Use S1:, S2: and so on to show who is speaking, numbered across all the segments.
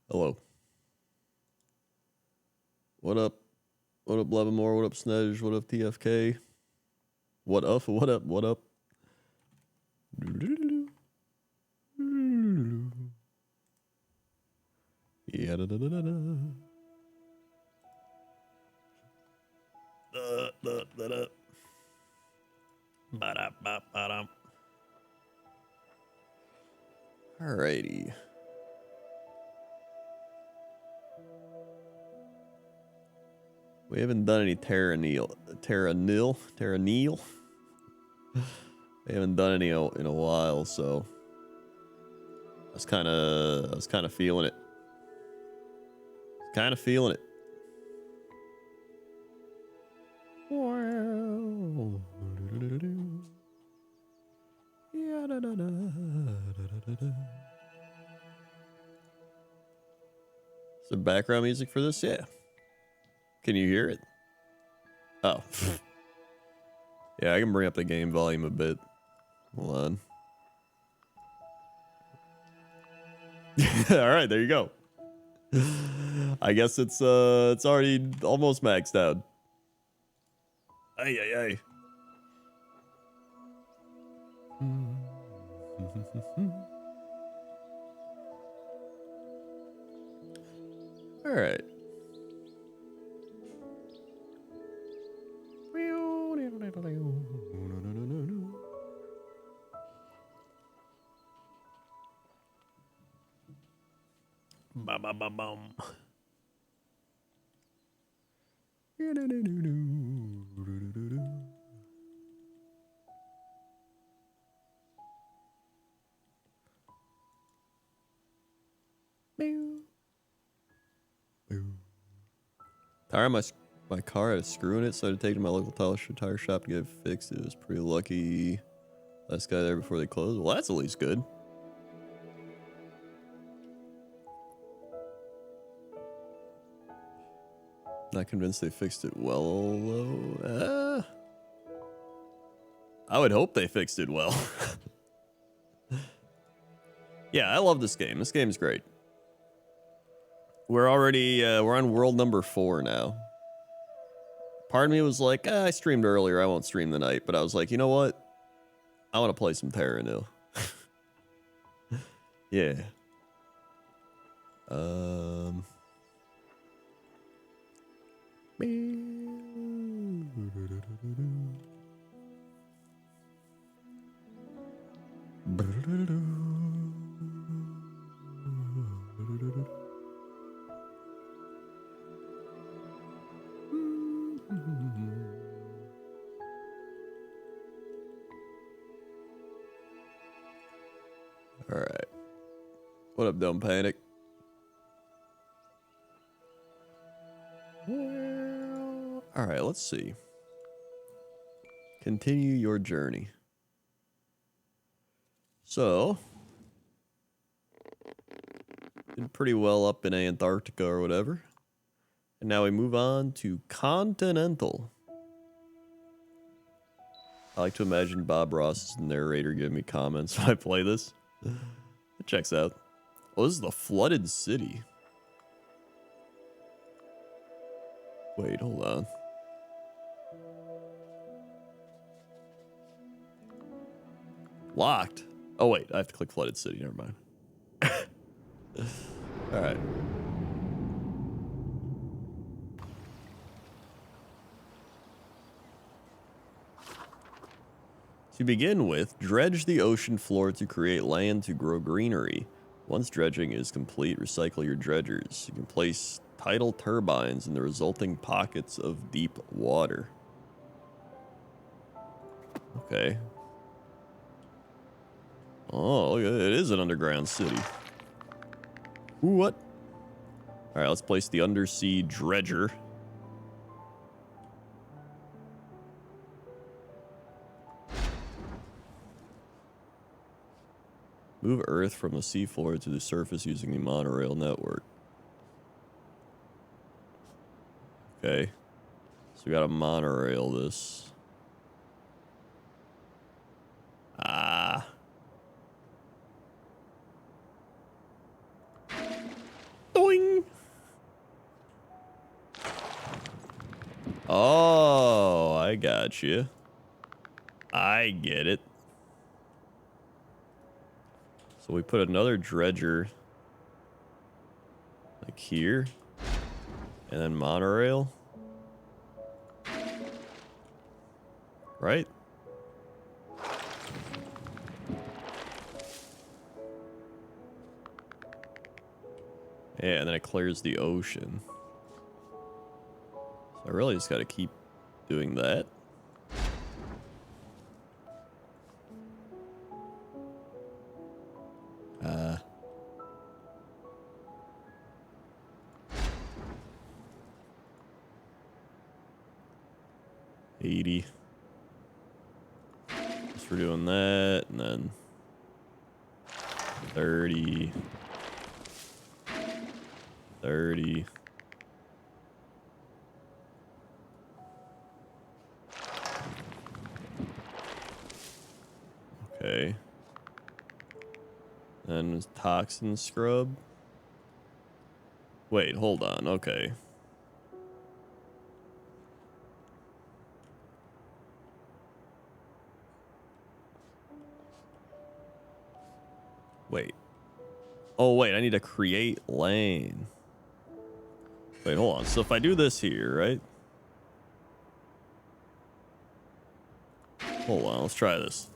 S1: Hello. What up? What up, Levamore? What up, Snedge? What up, TFK? What up? What up? What up? Yeah, da da da da da. Da-da-da-da. Ba-da-ba-ba-dum. Alrighty. We haven't done any Terra Nil. We haven't done any in a while, so I was kind of feeling it. Kind of feeling it. Wow. Is there background music for this? Yeah. Can you hear it? Oh. Yeah, I can bring up the game volume a bit. Hold on. All right, there you go. I guess it's already almost maxed out. Ay ay ay. All right. Ba ba ba bum. Tire my car had a screw in it, so I had to take it to my local tire shop to get it fixed. It was pretty lucky. Last guy there before they closed. Well, that's at least good. Not convinced they fixed it well, though. I would hope they fixed it well. Yeah, I love this game. This game's great. We're already, we're on world number 4 now. Part of me was like, I streamed earlier, I won't stream tonight. But I was like, you know what? I want to play some Terra Nil. Yeah. All right. What up, Dumb Panic? All right, let's see. Continue your journey. So, did pretty well up in Antarctica or whatever. And now we move on to Continental. I like to imagine Bob Ross as the narrator giving me comments when I play this. It checks out. Oh, this is the flooded city. Wait, hold on. Locked. Oh, wait, I have to click flooded city. Never mind. All right. To begin with, dredge the ocean floor to create land to grow greenery. Once dredging is complete, recycle your dredgers. You can place tidal turbines in the resulting pockets of deep water. Okay. Oh, look at it. It is an underground city. Ooh, what? All right, let's place the undersea dredger. Move earth from the seafloor to the surface using the monorail network. Okay. So we got a monorail this. Oh, I got you. I get it. So we put another dredger like here, and then monorail, right? Yeah, and then it clears the ocean. So I really just got to keep doing that. Uh, 80. Just for doing that, and then 30. 30. Okay. Then toxin scrub. Wait, hold on. Okay. Wait. Oh, wait. I need to create lane. Wait, hold on. So if I do this here, right? Hold on. Let's try this.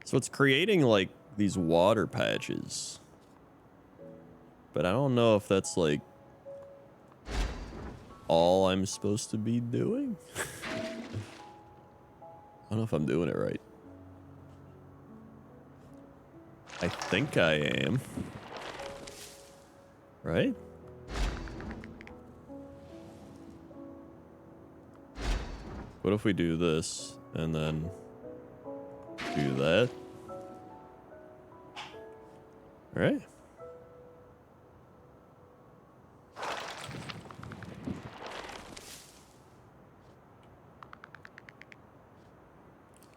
S1: So it's creating like these water patches. But I don't know if that's like all I'm supposed to be doing. I don't know if I'm doing it right. I think I am. Right? What if we do this and then do that? All right.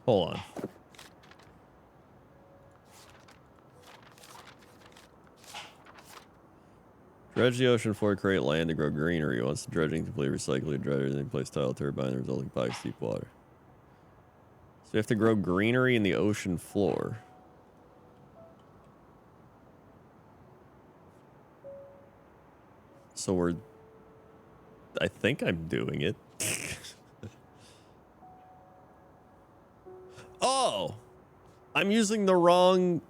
S1: Hold on. Dredge the ocean floor, create land to grow greenery. Once the dredging complete, recycle your dredgers and place tile turbine, the resulting pockets deep water. So you have to grow greenery in the ocean floor. So we're... I think I'm doing it. Oh! I'm using the wrong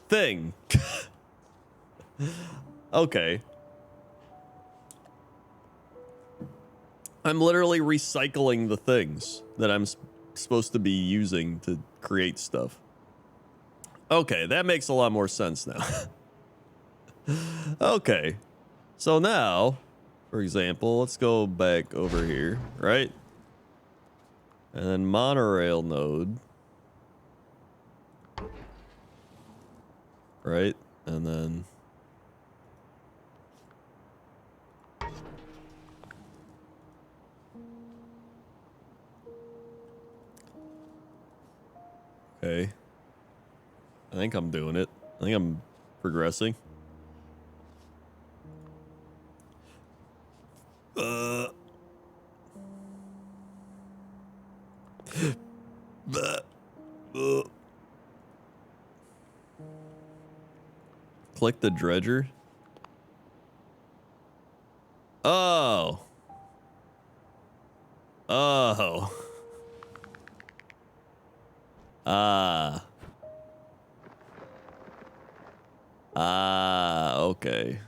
S1: thing. Okay. I'm literally recycling the things that I'm supposed to be using to create stuff. Okay, that makes a lot more sense now. Okay. So now, for example, let's go back over here, right? And then monorail node. Right? And then... Okay. I think I'm doing it. I think I'm progressing. Click the dredger. Oh. Oh. Ah. Ah, okay.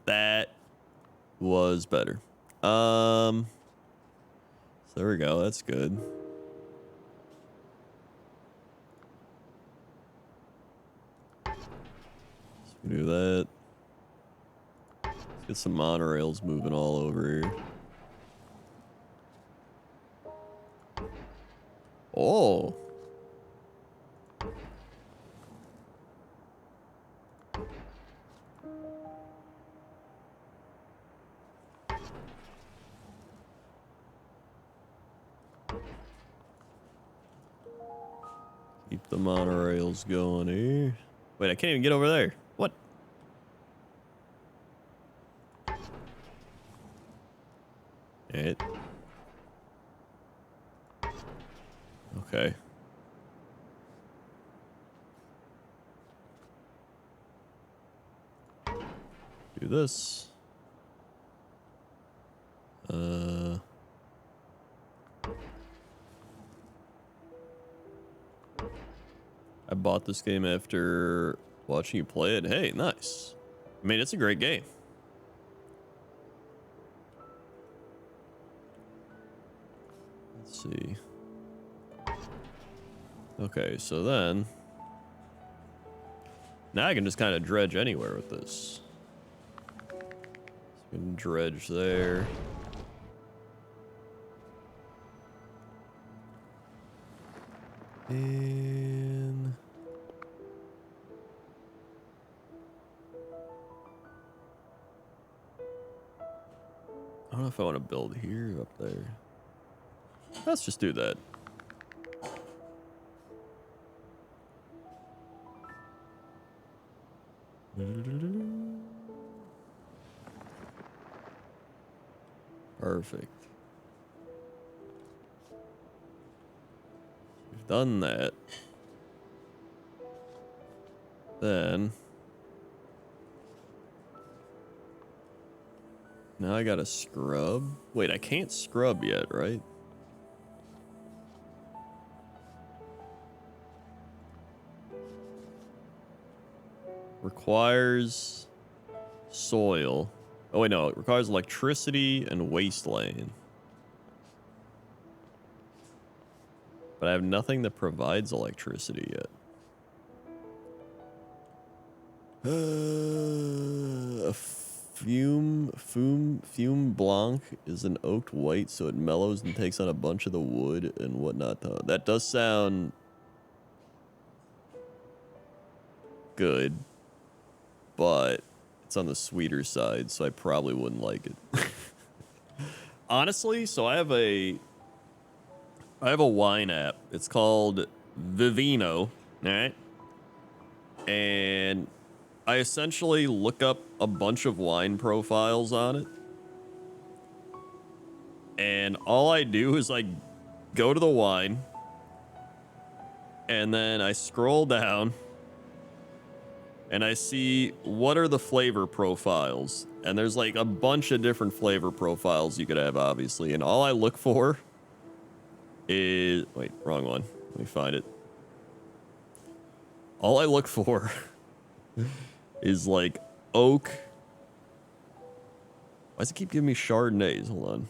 S1: That was better. So there we go. That's good. So we do that. Let's get some monorails moving all over here. Oh. Keep the monorails going here. Wait, I can't even get over there. What? It. Okay. Do this. I bought this game after watching you play it. Hey, nice. I mean, it's a great game. Let's see. Okay, so then now I can just kind of dredge anywhere with this. So I can dredge there. And I don't know if I want to build here or up there. Let's just do that. Perfect. We've done that. Then now I gotta scrub. Wait, I can't scrub yet, right? Requires soil. Oh wait, no, it requires electricity and wasteland. But I have nothing that provides electricity yet. A fume blanc is an oaked white, so it mellows and takes on a bunch of the wood and whatnot. That does sound good, but it's on the sweeter side, so I probably wouldn't like it. Honestly, so I have a wine app. It's called Vivino, alright? And I essentially look up a bunch of wine profiles on it. And all I do is I go to the wine, and then I scroll down, and I see what are the flavor profiles. And there's like a bunch of different flavor profiles you could have, obviously. And all I look for is... Wait, wrong one. Let me find it. All I look for is like oak. Why does it keep giving me Chardonnays? Hold on.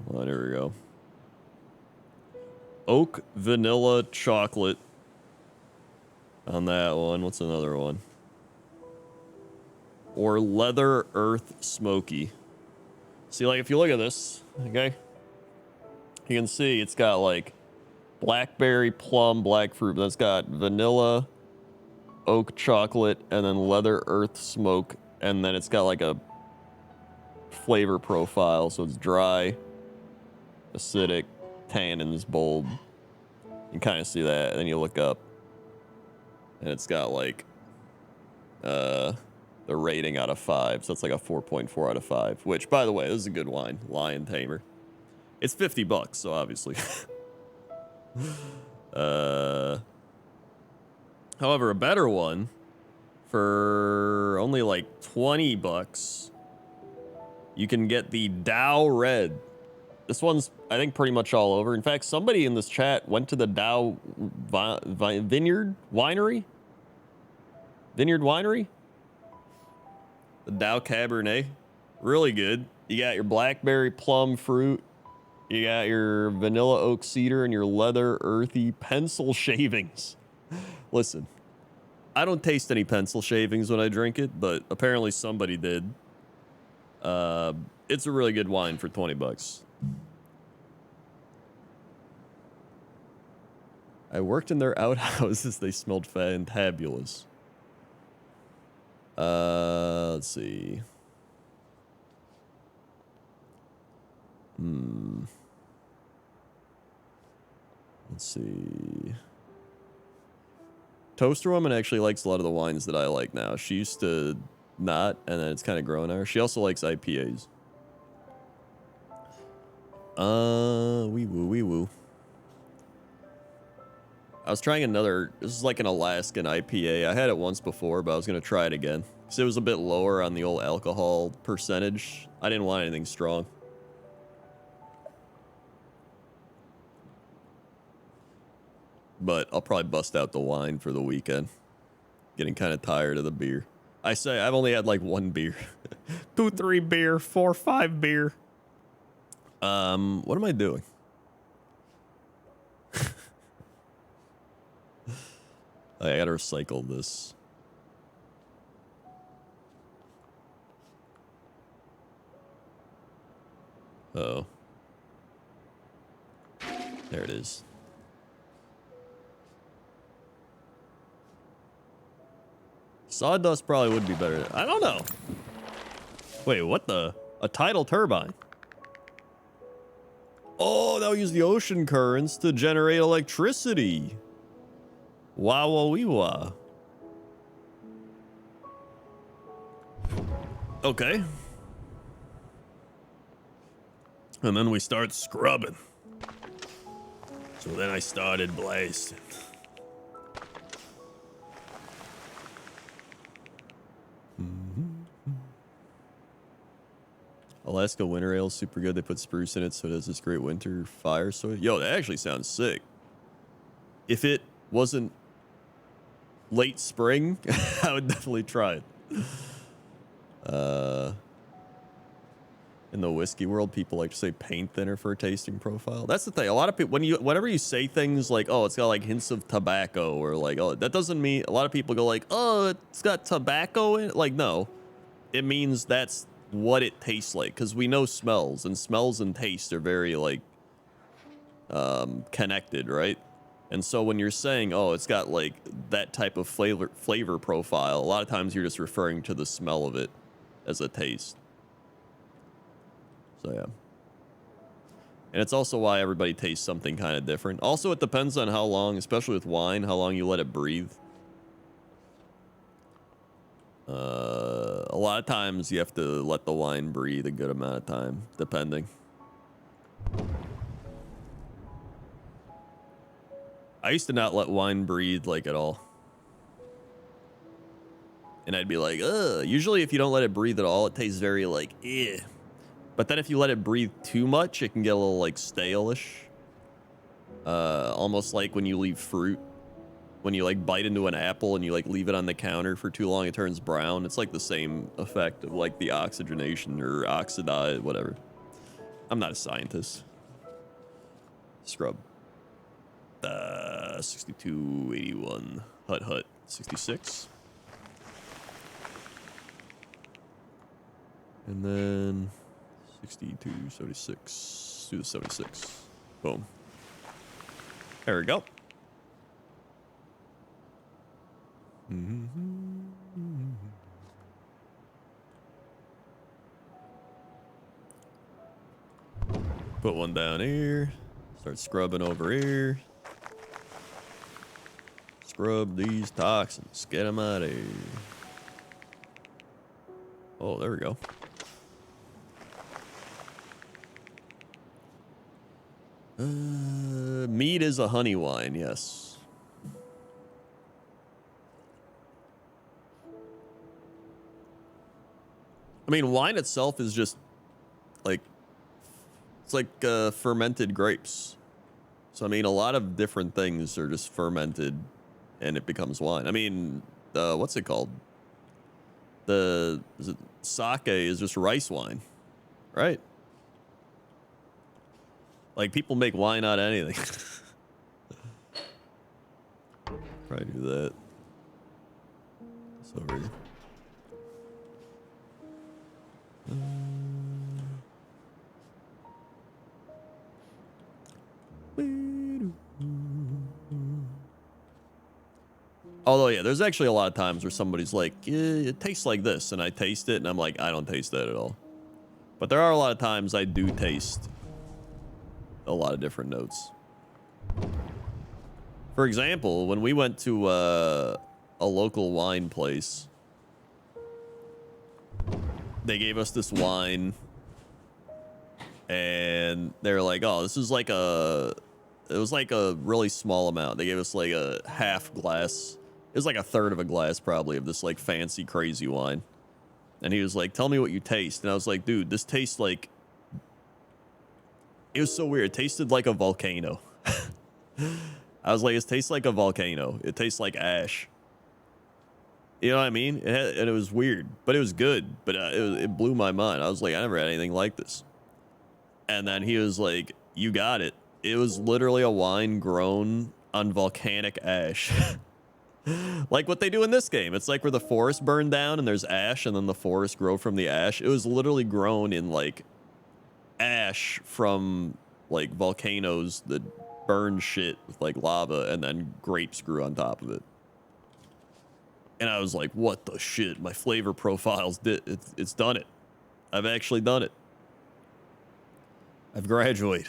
S1: Oh, there we go. Oak, vanilla, chocolate on that one. What's another one? Or leather, earth, smoky. See, like, if you look at this, okay, you can see it's got like blackberry, plum, black fruit. But it's got vanilla, oak, chocolate, and then leather, earth, smoke. And then it's got like a flavor profile. So it's dry, acidic, tannins, bold. You can kind of see that. And then you look up, and it's got like the rating out of 5. So it's like a 4.4 out of 5. Which, by the way, this is a good wine. Lion Tamer. It's $50, so obviously. However, a better one for only like $20, you can get the Dow Red. This one's, I think, pretty much all over. In fact, somebody in this chat went to the Dow Vineyard Winery. Vineyard Winery? The Dow Cabernet. Really good. You got your blackberry plum fruit. You got your vanilla oak cedar and your leather earthy pencil shavings. Listen, I don't taste any pencil shavings when I drink it, but apparently somebody did. It's a really good wine for $20. I worked in their outhouses. They smelled fantabulous. Let's see. Let's see. Toaster Woman actually likes a lot of the wines that I like now. She used to not, and then it's kind of growing on her. She also likes IPAs. Wee woo, wee woo. I was trying another, this is like an Alaskan IPA. I had it once before, but I was going to try it again. Because it was a bit lower on the old alcohol percentage. I didn't want anything strong. But I'll probably bust out the wine for the weekend. Getting kind of tired of the beer. I say I've only had like one beer. 2, 3 beer, 4, 5 beer. What am I doing? I gotta recycle this. Oh. There it is. Sawdust probably would be better. I don't know. Wait, what the? A tidal turbine? Oh, they'll use the ocean currents to generate electricity. Wow, wow, wee, wah. Okay. And then we start scrubbing. So then I started blasting. Alaska winter ale is super good. They put spruce in it, so it has this great winter fire. So, yo, that actually sounds sick. If it wasn't late spring, I would definitely try it. In the whiskey world, people like to say paint thinner for a tasting profile. That's the thing. A lot of people, whenever you say things like, oh, it's got like hints of tobacco, or like, oh, that doesn't mean, a lot of people go like, oh, it's got tobacco in it. Like, no, it means that's what it tastes like, because we know smells, and smells and taste are very like connected, right? And so when you're saying, oh, it's got like that type of flavor profile, a lot of times you're just referring to the smell of it as a taste. So yeah. And it's also why everybody tastes something kind of different. Also, it depends on how long, especially with wine, how long you let it breathe. A lot of times you have to let the wine breathe a good amount of time, depending. I used to not let wine breathe like at all. And I'd be like, ugh. Usually if you don't let it breathe at all, it tastes very like, eh. But then if you let it breathe too much, it can get a little like stale-ish. Almost like when you leave fruit. When you like bite into an apple and you like leave it on the counter for too long, it turns brown. It's like the same effect of like the oxygenation or oxidize, whatever. I'm not a scientist. Scrub. 62, 81. Hut. 66. And then 62, 76. Do the 76. Boom. There we go. Put one down here. Start scrubbing over here. Scrub these toxins. Get them out of here. Oh, there we go. Mead is a honey wine, yes. I mean, wine itself is just like, it's like fermented grapes. So, I mean, a lot of different things are just fermented and it becomes wine. I mean, what's it called? Sake is just rice wine, right? Like, people make wine out of anything. Probably do that. It's over here. Although, yeah, there's actually a lot of times where somebody's like, it tastes like this, and I taste it, and I'm like, I don't taste that at all. But there are a lot of times I do taste a lot of different notes. For example, when we went to a local wine place, they gave us this wine, and they're like, "Oh, this is like a." It was like a really small amount. They gave us like a half glass. It was like a third of a glass, probably, of this like fancy, crazy wine. And he was like, "Tell me what you taste." And I was like, "Dude, this tastes like." It was so weird. It tasted like a volcano. I was like, "It tastes like a volcano. It tastes like ash." You know what I mean? And it was weird, but it was good. But it blew my mind. I was like, I never had anything like this. And then he was like, "You got it." It was literally a wine grown on volcanic ash. Like what they do in this game. It's like where the forest burned down and there's ash and then the forest grow from the ash. It was literally grown in like ash from like volcanoes that burn shit with like lava, and then grapes grew on top of it. And I was like, what the shit? My flavor profiles it's done it. I've actually done it. I've graduated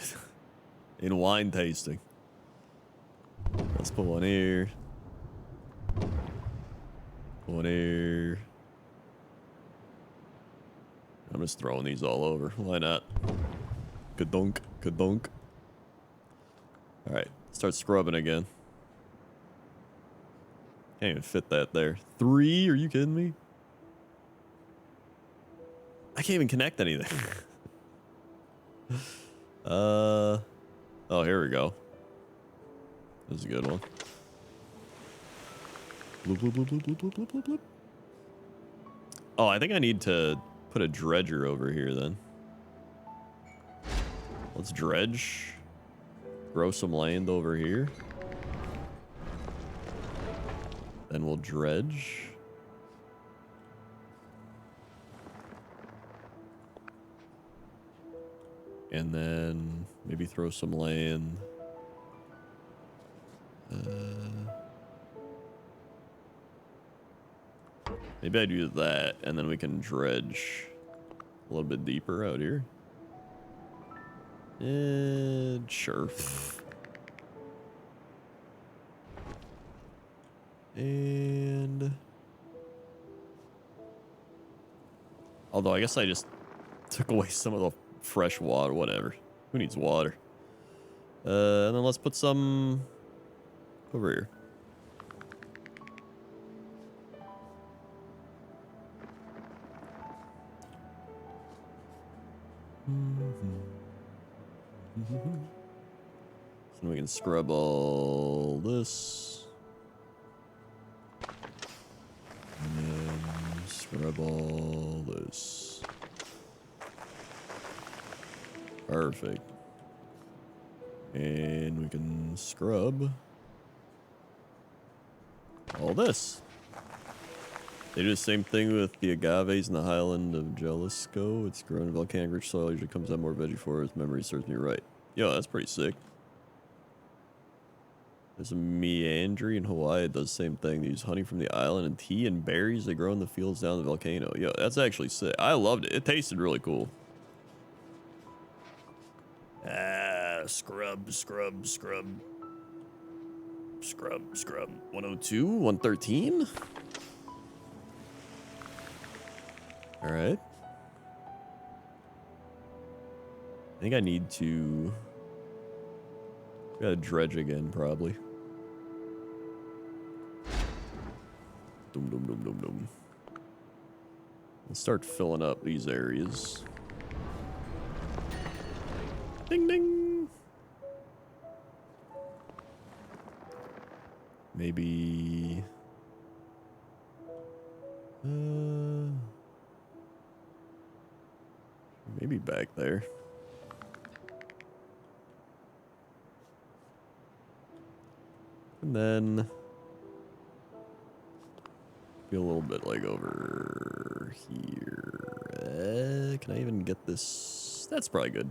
S1: in wine tasting. Let's put one here. One here. I'm just throwing these all over. Why not? Kadunk, kadunk. All right, start scrubbing again. Can't even fit that there. 3? Are you kidding me? I can't even connect anything. Oh, here we go. This is a good one. Bloop, bloop, bloop, bloop, bloop, bloop, bloop, bloop, bloop. Oh, I think I need to put a dredger over here then. Let's dredge. Grow some land over here. Then we'll dredge. And then maybe throw some land. Maybe I do that, and then we can dredge a little bit deeper out here. Sure. And although I guess I just took away some of the fresh water, whatever. Who needs water? And then let's put some over here. So we can scrub all this. And then scrub all this. Perfect. And we can scrub all this. They do the same thing with the agaves in the highland of Jalisco. It's grown in volcanic rich soil. Usually comes out more veggie forest. Memory serves me right. Yo, that's pretty sick. There's a meandry in Hawaii. It does the same thing. They use honey from the island and tea and berries they grow in the fields down the volcano. Yo, that's actually sick. I loved it. It tasted really cool. Scrub, scrub, scrub. Scrub, scrub. 102, 113. All right. I think I need to... gotta dredge again, probably. Dum, dum, dum, dum, dum. Let's start filling up these areas. Ding, ding. Maybe... maybe back there. And then be a little bit like over here. Can I even get this? That's probably good.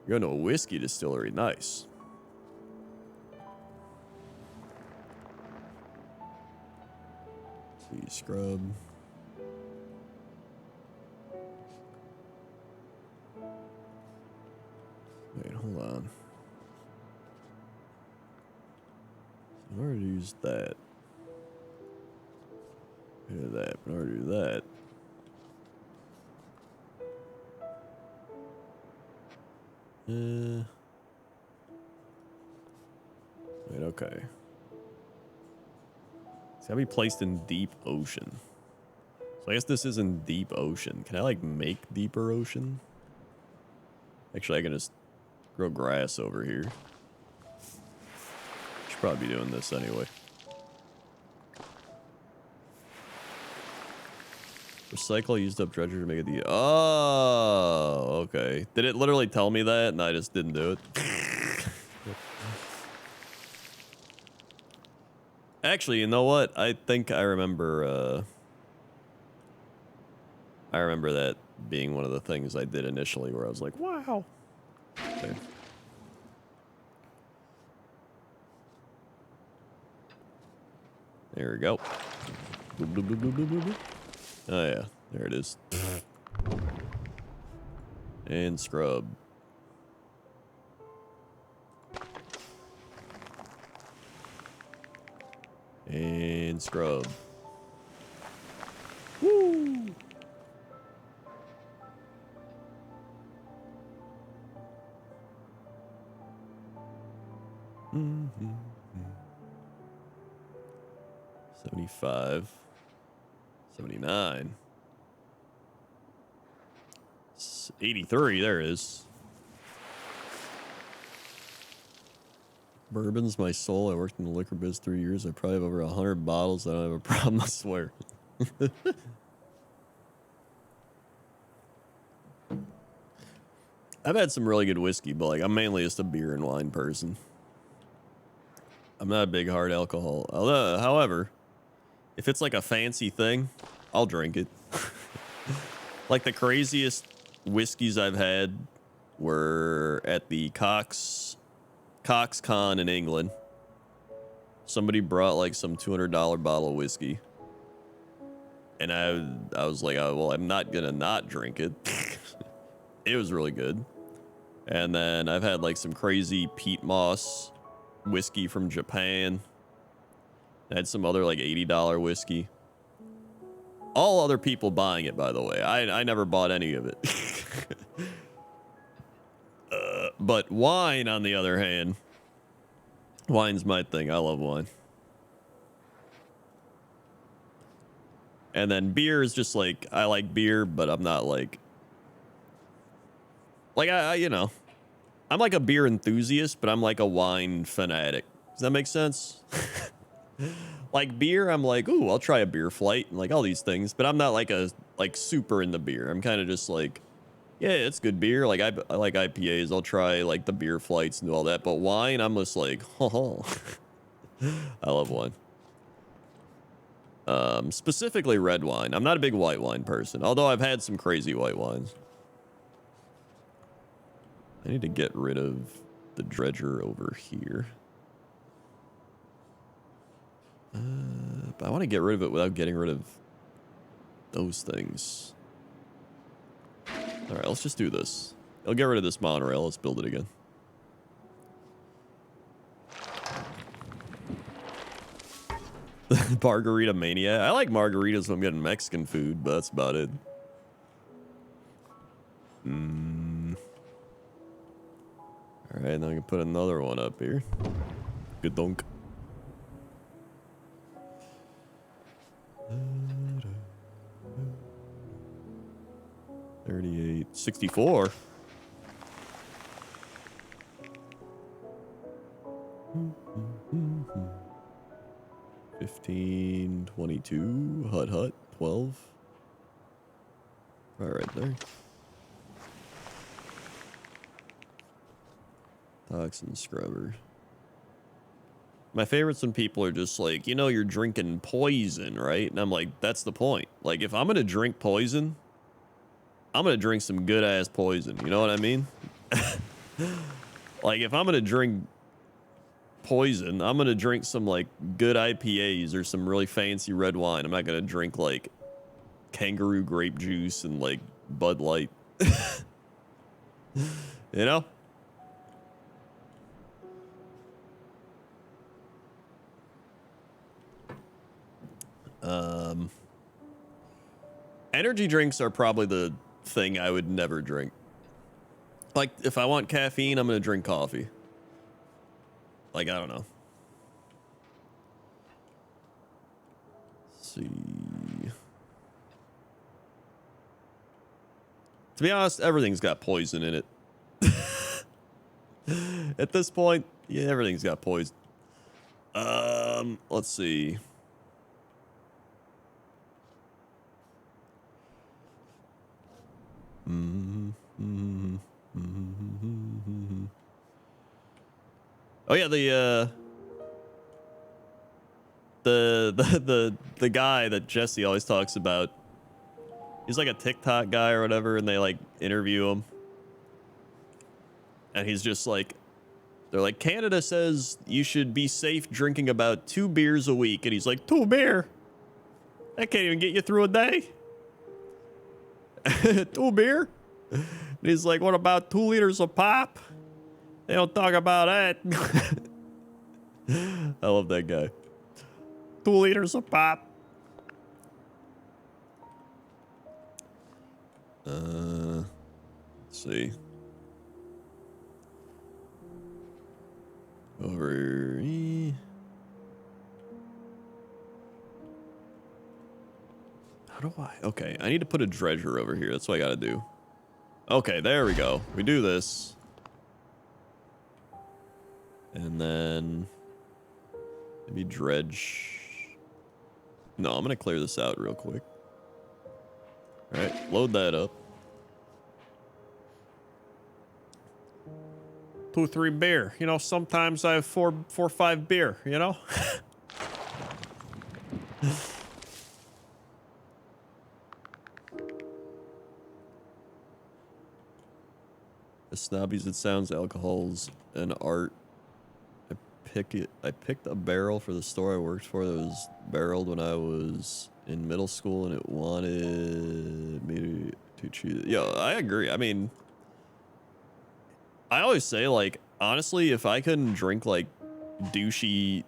S1: You're going to a whiskey distillery. Nice. See, scrub. Wait, hold on. use that. Do that. In order to do that. Wait, okay. It's gotta be placed in deep ocean. So I guess this is in deep ocean. Can I like make deeper ocean? Actually, I can just grow grass over here. Should probably be doing this anyway. Recycle used up dredger to make it the... Oh, okay. Did it literally tell me that and I just didn't do it? Actually, you know what? I think I remember that being one of the things I did initially where I was like, wow. Okay. There we go. Boop, boop, boop, boop, boop, boop, boop. Oh yeah, there it is. And scrub. And scrub. Woo! Mm-hmm. 75. 79. 83, there it is. Bourbon's my soul. I worked in the liquor biz 3 years. I probably have over 100 bottles. I don't have a problem, I swear. I've had some really good whiskey, but like I'm mainly just a beer and wine person. I'm not a big hard alcohol. However, if it's like a fancy thing, I'll drink it. Like the craziest whiskeys I've had were at the Cox Con in England. Somebody brought like some $200 bottle of whiskey. And I was like, oh, well, I'm not gonna not drink it. It was really good. And then I've had like some crazy Peat Moss whiskey from Japan. I had some other like $80 whiskey. All other people buying it, by the way. I never bought any of it. But wine, on the other hand, wine's my thing. I love wine. And then beer is just like, I like beer, but I'm not like I you know, I'm like a beer enthusiast, but I'm like a wine fanatic. Does that make sense? Like beer, I'm like, ooh, I'll try a beer flight and like all these things, but I'm not like super into beer. I'm kind of just like, yeah, it's good beer. Like I like IPAs. I'll try like the beer flights and do all that. But wine, I'm just like, oh, I love wine. Specifically red wine. I'm not a big white wine person, although I've had some crazy white wines. I need to get rid of the dredger over here. But I want to get rid of it without getting rid of those things. All right, let's just do this. I'll get rid of this monorail. Let's build it again. Margarita mania. I like margaritas when I'm getting Mexican food, but that's about it. All right, now I can put another one up here. Good donk. 38, 64. Mm-hmm. 15, 22, hut, 12. Right there. Toxin scrubber. My favorite's when people are just like, you know, you're drinking poison, right? And I'm like, that's the point. Like, if I'm gonna drink poison, I'm gonna drink some good ass poison. You know what I mean? Like, if I'm gonna drink poison, I'm gonna drink some like good IPAs or some really fancy red wine. I'm not gonna drink like kangaroo grape juice and like Bud Light. You know? Energy drinks are probably the thing I would never drink. Like, if I want caffeine, I'm gonna drink coffee. Like, I don't know. Let's see. To be honest, everything's got poison in it. At this point, yeah, everything's got poison. Let's see. Oh yeah, the guy that Jesse always talks about. He's like a TikTok guy or whatever, and they like interview him. And he's just like, they're like, Canada says you should be safe drinking about 2 beers a week. And he's like, 2 beer? That can't even get you through a day. 2 beer? And he's like, what about 2 liters of pop? They don't talk about that. I love that guy. 2 liters of pop. Let's see. Over. How do I? Okay, I need to put a dredger over here. That's what I gotta do. Okay, there we go. We do this. And then maybe dredge. No, I'm gonna clear this out real quick. All right, load that up. 2, 3 beer. You know, sometimes I have 4, 5 beer. You know. As snobby as it sounds, alcohol's an art. I picked a barrel for the store I worked for that was barreled when I was in middle school, and it wanted me to choose. Yo, I agree. I mean, I always say, like, honestly, if I couldn't drink like douchey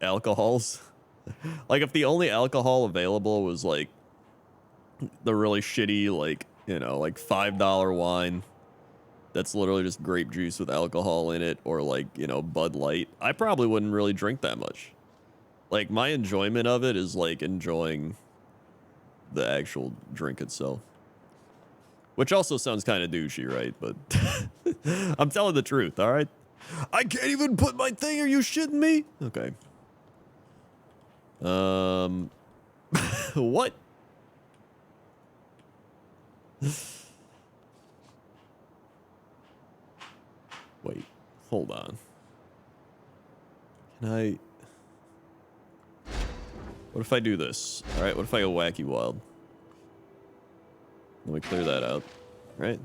S1: alcohols, like if the only alcohol available was like the really shitty, like, you know, like $5 wine that's literally just grape juice with alcohol in it, or like, you know, Bud Light, I probably wouldn't really drink that much. Like, my enjoyment of it is like enjoying the actual drink itself. Which also sounds kind of douchey, right? But I'm telling the truth, all right? I can't even put my thing. Are you shitting me? Okay. What? Wait, hold on. Can I... What if I do this? All right, what if I go wacky wild? Let me clear that out. Right?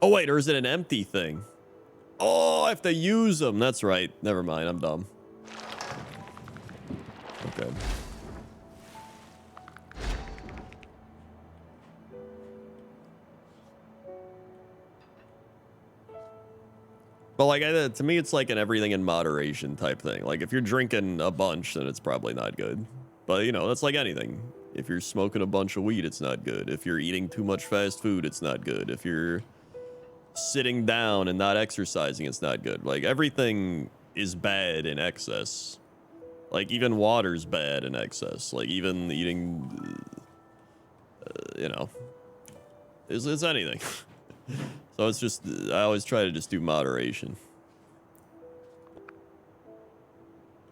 S1: Oh, wait, or is it an empty thing? Oh, I have to use them. That's right. Never mind, I'm dumb. Okay. But like, to me, it's like an everything in moderation type thing. Like, if you're drinking a bunch, then it's probably not good. But, you know, that's like anything. If you're smoking a bunch of weed, it's not good. If you're eating too much fast food, it's not good. If you're sitting down and not exercising, it's not good. Like, everything is bad in excess. Like, even water's bad in excess. Like, even eating, you know, it's anything. So it's just, I always try to just do moderation.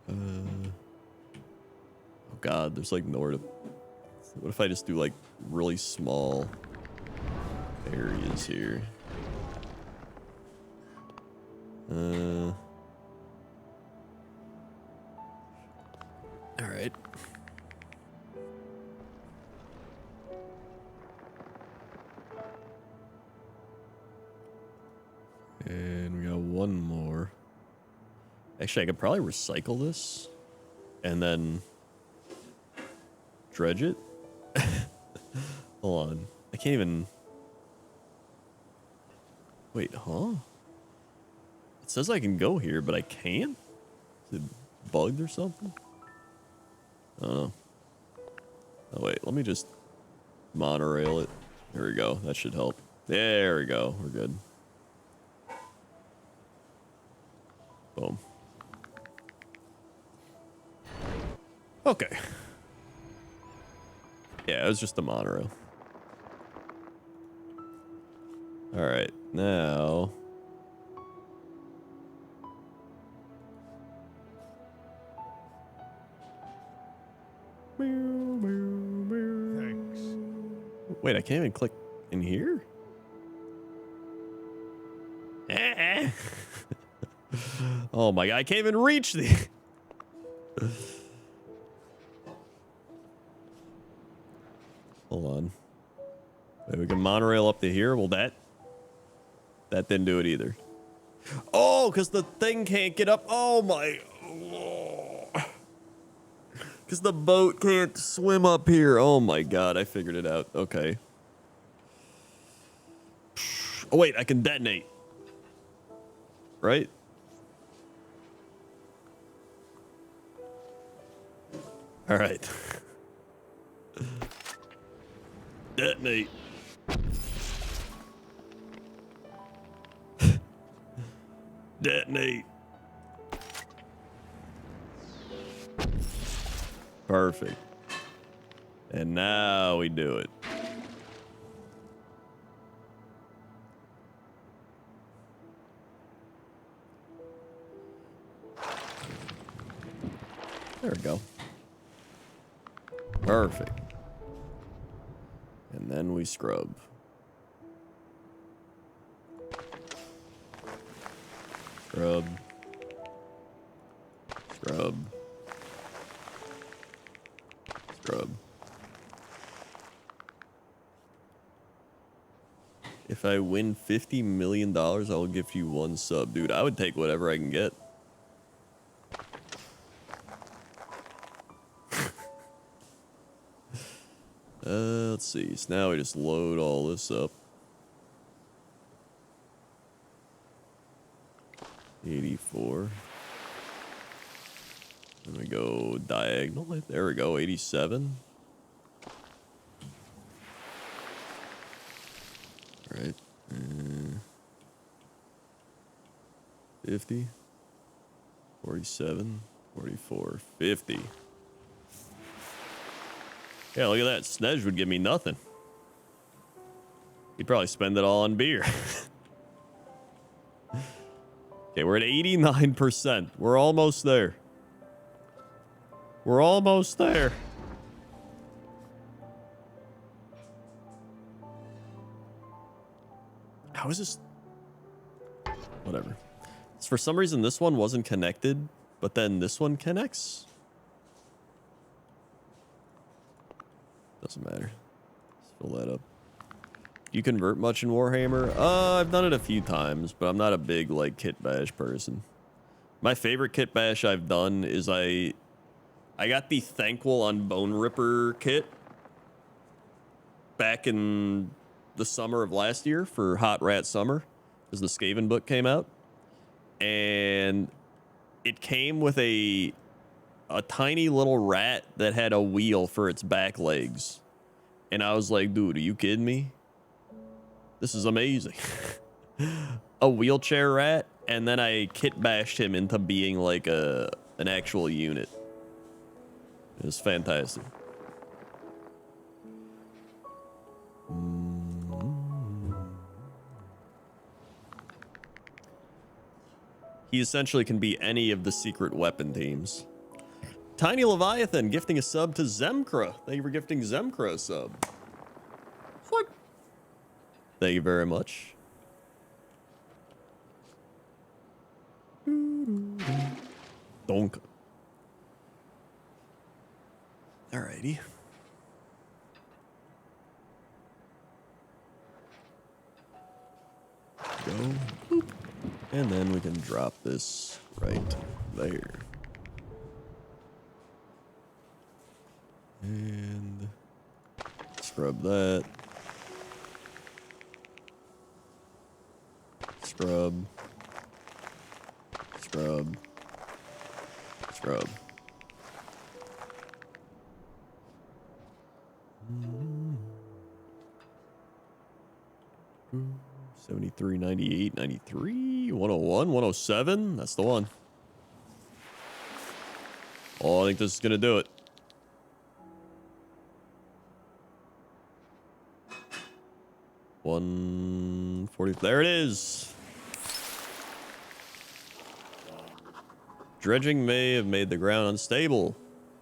S1: Oh God, there's like nowhere to... What if I just do like really small areas here? All right. And we got one more. Actually, I could probably recycle this and then dredge it. Hold on. I can't even... Wait, huh? It says I can go here, but I can't? Is it bugged or something? Oh wait, let me just monorail it. There we go. That should help. There we go. We're good. Boom. Okay. Yeah, it was just the monorail. All right, now.
S2: Thanks.
S1: Wait, I can't even click in here? Oh my god, I can't even reach the... Hold on. Wait, we can monorail up to here? Well, that didn't do it either. Oh, because the thing can't get up. Oh my... Because the boat can't swim up here. Oh my god, I figured it out. Okay. Oh wait, I can detonate. Right? All right. Detonate. Detonate. Perfect. And now we do it. There we go. Perfect. And then we scrub. Scrub. Scrub. Scrub. If I win $50 million, I will give you 1 sub. Dude, I would take whatever I can get. Let's see. So now we just load all this up. 84. Then we go diagonal. There we go. 87. All right. 50. 47. 44. 50. Yeah, look at that. Snedge would give me nothing. He'd probably spend it all on beer. Okay, we're at 89%. We're almost there. We're almost there. How is this? Whatever. So for some reason, this one wasn't connected, but then this one connects. Doesn't matter. Let's fill that up. You convert much in Warhammer? I've done it a few times, but I'm not a big like kit bash person. My favorite kit bash I've done is I got the Thankful on Bone Ripper kit back in the summer of last year for Hot Rat Summer, because the Skaven book came out, and it came with a tiny little rat that had a wheel for its back legs. And I was like, dude, are you kidding me? This is amazing. A wheelchair rat, and then I kit bashed him into being like an actual unit. It was fantastic. He essentially can be any of the secret weapon teams. Tiny Leviathan gifting a sub to Zemkra. Thank you for gifting Zemkra a sub. What? Thank you very much. Donk. Alrighty. Go. Boop. And then we can drop this right there. And scrub that. Scrub. Scrub. Scrub. $73, $98, $93, $101, $107. That's the one. Oh, I think this is gonna do it. $140. There it is. Dredging may have made the ground unstable.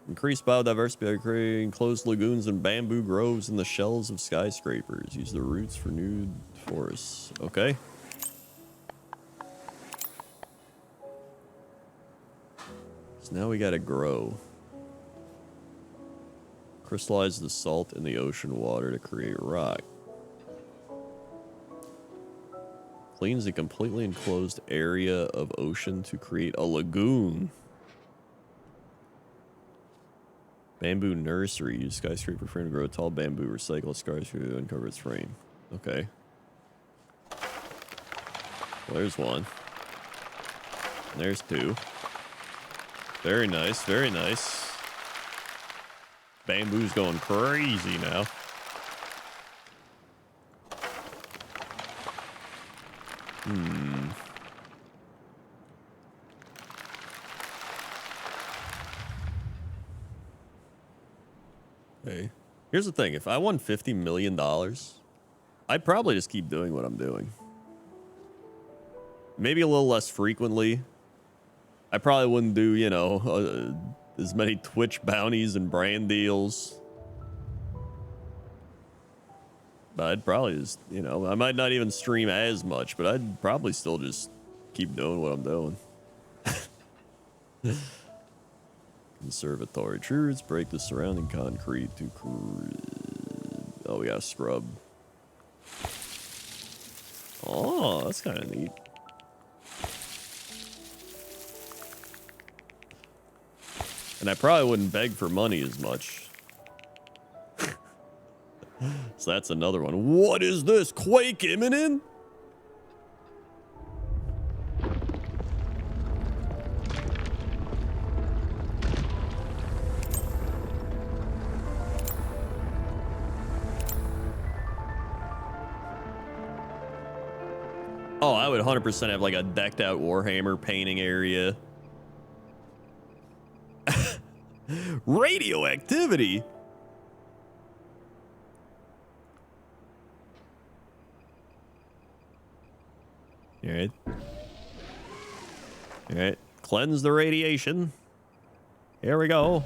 S1: Increase biodiversity by creating closed lagoons and bamboo groves in the shells of skyscrapers. Use the roots for new forests. Okay. So now we gotta grow. Crystallize the salt in the ocean water to create rock. Cleans a completely enclosed area of ocean to create a lagoon. Bamboo nursery. Use skyscraper frame to grow a tall bamboo. Recycle skyscraper to uncover its frame. Okay. Well, there's one. And there's two. Very nice, very nice. Bamboo's going crazy now. Okay. Here's the thing. If I won $50 million, I'd probably just keep doing what I'm doing. Maybe a little less frequently. I probably wouldn't do, you know, as many Twitch bounties and brand deals. But I'd probably just, you know, I might not even stream as much, but I'd probably still just keep doing what I'm doing. Conservatory. Tree roots break the surrounding concrete to... Oh, we got a scrub. Oh, that's kind of neat. And I probably wouldn't beg for money as much. So that's another one. What is this? Quake imminent? Oh, I would 100% have like a decked out Warhammer painting area. Radioactivity? Alright. Alright. Cleanse the radiation. Here we go.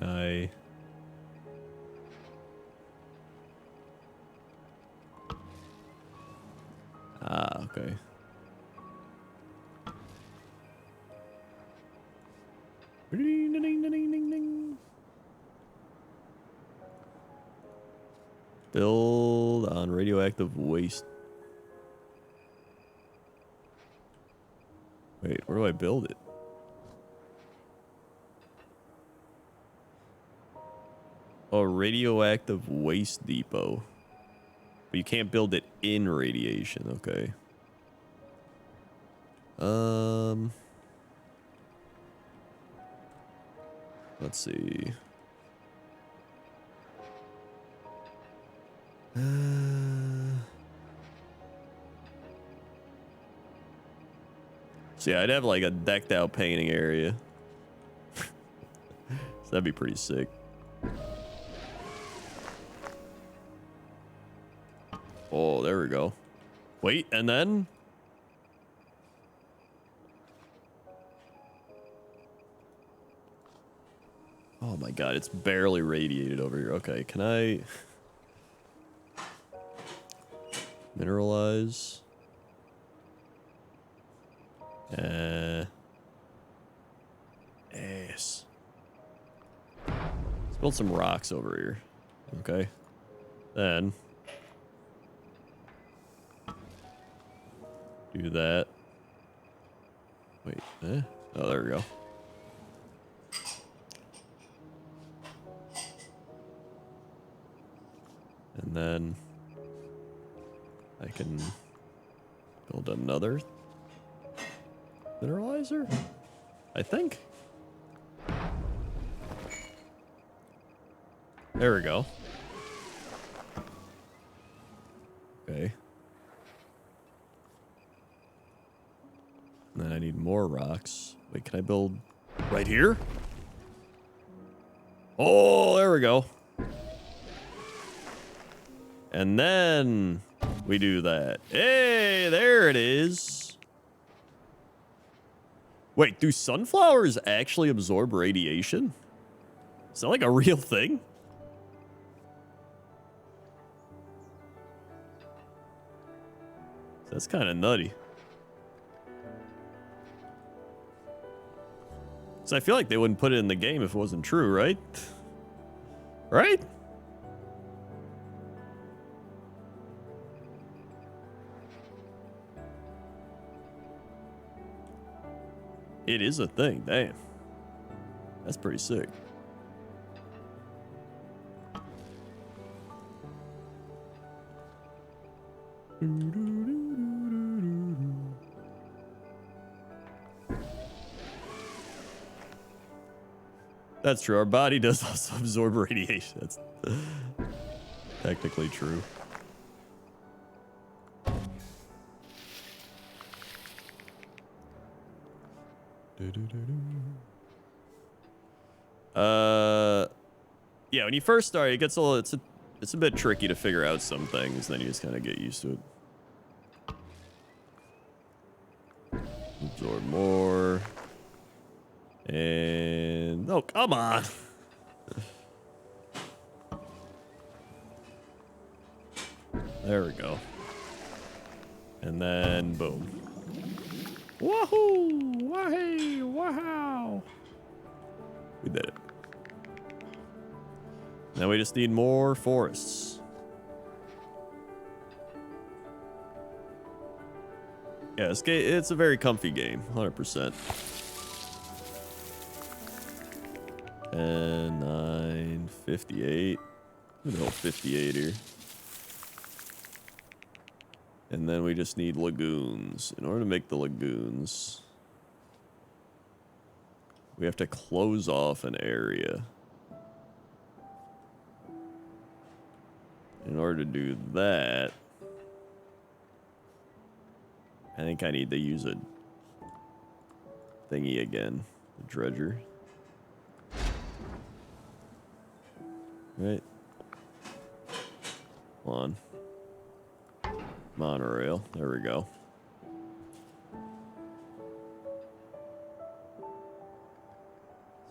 S1: Can I... Ah, okay. Build on radioactive waste. Wait, where do I build it? Oh, radioactive waste depot. But you can't build it in radiation, okay. Let's see. So yeah, I'd have like a decked out painting area. So that'd be pretty sick. Oh, there we go. Wait, and then... Oh my god, it's barely radiated over here. Okay, can I... Mineralize? Yes. Let's build some rocks over here. Okay. Then... Do that. Wait, oh, there we go. And then I can build another mineralizer, I think. There we go. Okay. And then I need more rocks. Wait, can I build right here? Oh, there we go. And then we do that. Hey, there it is. Wait, do sunflowers actually absorb radiation? Is that like a real thing? That's kind of nutty. So I feel like they wouldn't put it in the game if it wasn't true, right? Right? It is a thing, damn. That's pretty sick. That's true. Our body does also absorb radiation. That's technically true. Yeah, when you first start, it gets a little, it's a bit tricky to figure out some things, then you just kind of get used to it. Absorb more. And oh, come on. There we go. And then boom. Wahoo! Wahey! Wow! We did it. Now we just need more forests. Yeah, this game, it's a very comfy game, 100%. And 958. I'm gonna go 58 here. And then we just need lagoons. In order to make the lagoons, we have to close off an area. In order to do that, I think I need to use a thingy again, the dredger. Right. Hold on. Monorail. There we go.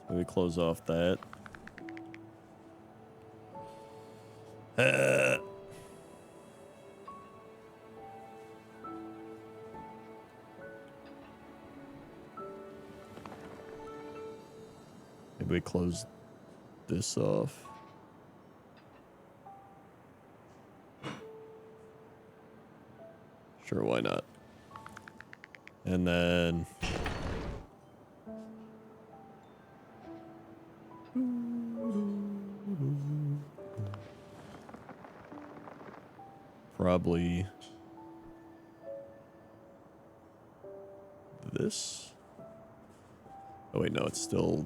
S1: So we close off that. Maybe we close this off. Sure, why not? And then probably this. Oh wait, no, it's still